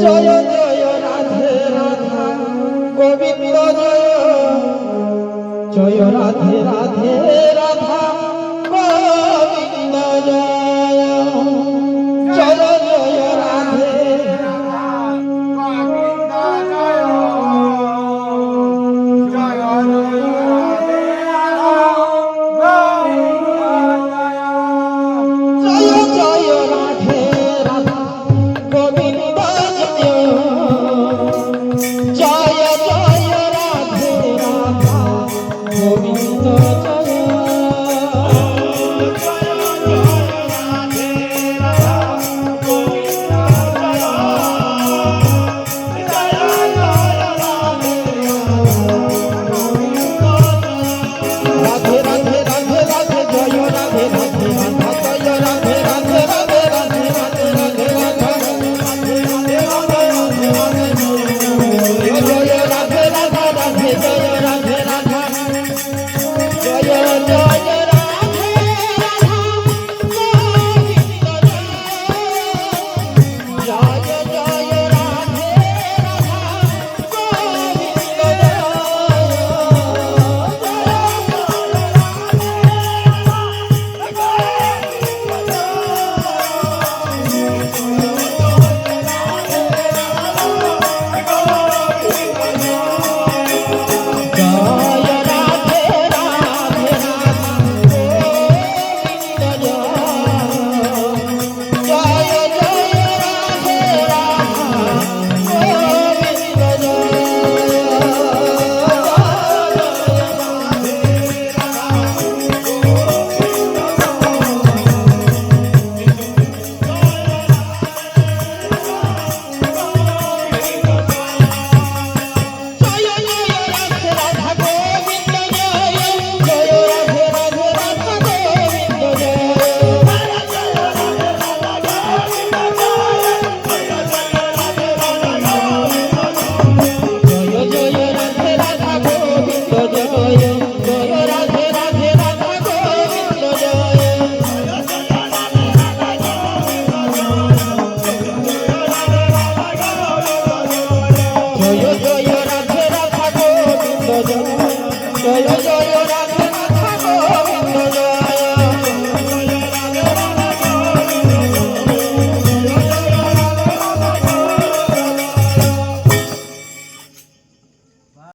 Joy Joy Radhe Radha Govinda Joy Joy Radhe Radhe Radha Govinda Joy Joy Joy Radhe Radha Govinda Joy Joy Joy Radhe Radha Govinda Joy Joy Radhe Radha Govinda Joy Joy Radhe Radha Govinda Joy Radhe Radhe Radhe Radhe Joy Radhe Radhe Radha Joy Radhe Radhe Radhe Radhe Radhe Radhe Radha Joy Radhe Radha Radhe Joy Radhe Radha Joy Joy Radhe Radha Govinda Joy Joy Radhe Radha Govinda Joy Joy